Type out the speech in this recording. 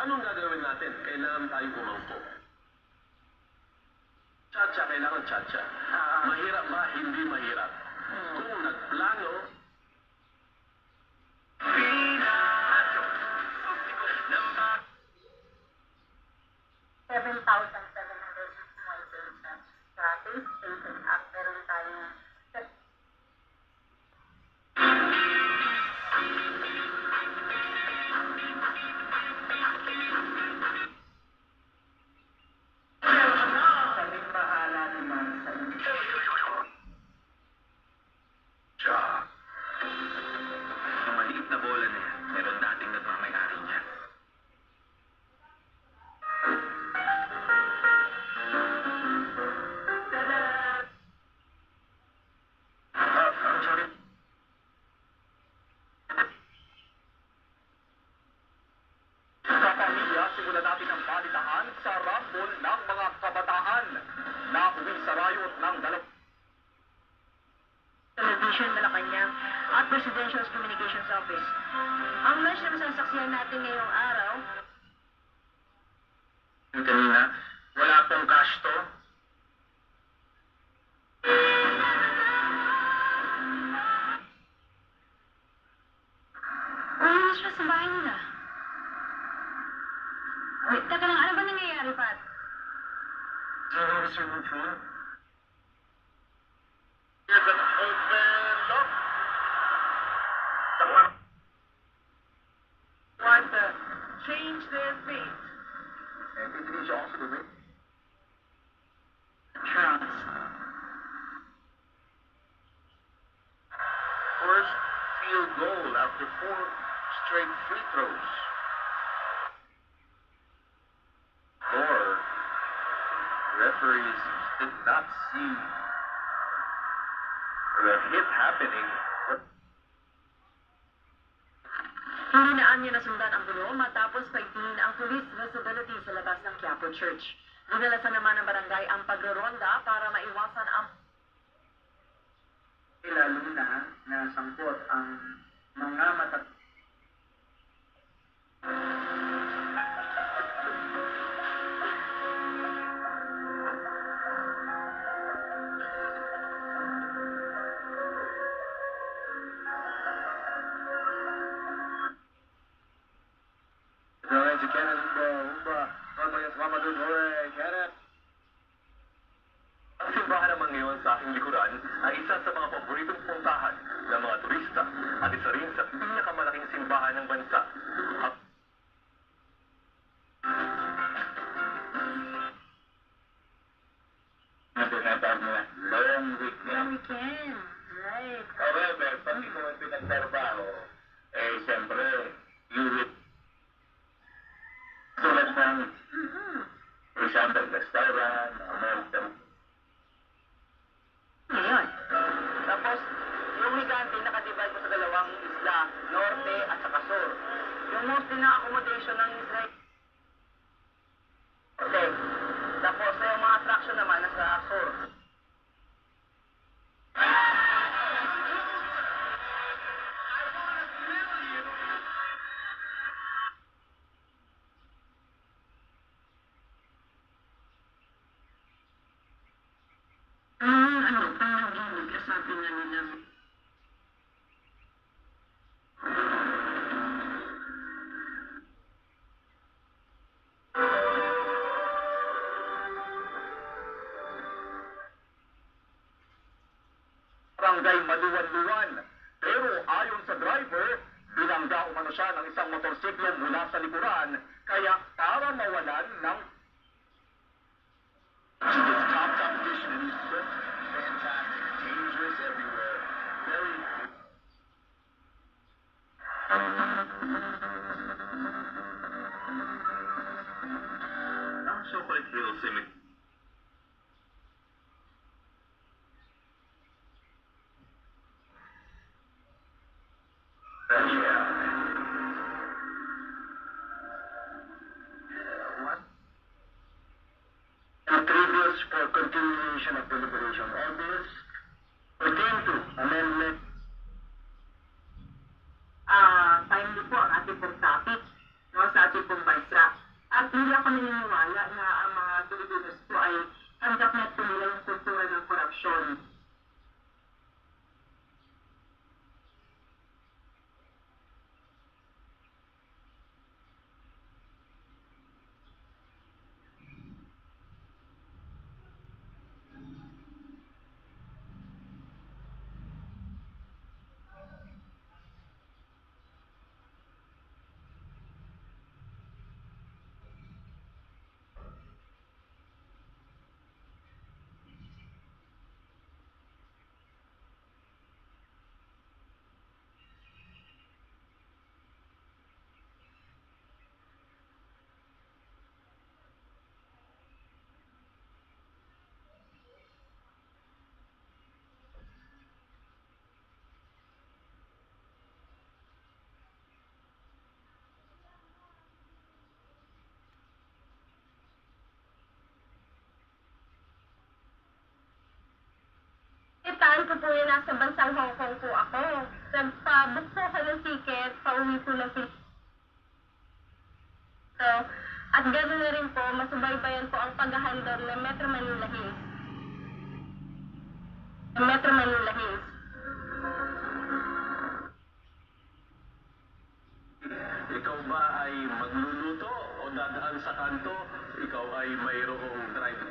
Anong gagawin natin? Kailangan tayo umangko. Tsa-tsa, kailangan tsa-tsa. Mahirap ba? Hindi mahirap. Kung nagplano, 7,761 patients. Sa Safe Patient Act, meron tayong Kaming mahala naman sa inyo. tsa. Ang maliit na bola na yan, meron dating nagmamayari niya. Sorry. Sa pamilya, simulan natin ang balitaan sa rambol ng mga kabataan na uwi sa riot ng Television Malacanang at Presidential Communications Office. Ang launch na masasaksihan natin ngayong araw, Kanina, wala pong cash to. umalis siya sa bahay nila. Wait, teka lang, ano ba nangyayari, Pat? Zero reserve phone. Here's an open look. Want to change their fate. MP3 is also the way. Trust. First field goal after 4 straight free throws. Or referees did not see the hit happening. Hindi na anya nasundan ang gulo matapos paigtingin ang police visibility sa labas ng Quiapo Church. Dinalasan naman ng barangay ang pagroronda para maiwasan ang Lalo na sangkot ang mga Gawin si Kenneth Umba. Mama doon, hooray, Kenneth! Ang simbahan naman ngayon sa aking likuran ay isa sa mga paboritong puntahan ng mga turista at isa rin sa pinakamalaking simbahan ng bansa. Natinatawag nila long weekend. long weekend. Right. However, pag ikaw ang pinagtrabaho, siyempre, you will tulad ng, for example, restaurant, motel. Ngayon. Tapos, yung higante nakadivide mo sa dalawang isla, norte at saka sur. Yung mostly na accommodation ng Israel. Okay. Tapos, yung mga attraction naman nasa sur. Panaginip ka sabi nga nila. Barangay Maluwan-Luwan. Pero ayon sa driver, binangga umano siya ng isang motorsiklo mula sa likuran, kaya para mawalan ng top competition in East Coast. Fantastic, dangerous everywhere. Very Ang Chocolate Hill Cemetery. Contributes for continuation of deliberation. All this pertain to amendment. Timely po ang ating pong topic, no, sa ating pong bansa. hindi ako naniniwala na ang mga Pilipinos po ay tanggap na po nila yung kultura ng korupsyon. Itaan ko po yun, nasa bansang Hong Kong po ako. Nagpa-book po ako ng ticket, pauwi po ng Pilipinas. At gano'n na rin po, masubaybayan po ang paghahandle ng Metro Manila Hills. Metro Manila Hills. Ikaw ba ay magluluto o dadaan sa kanto? Ikaw ay mayroong drive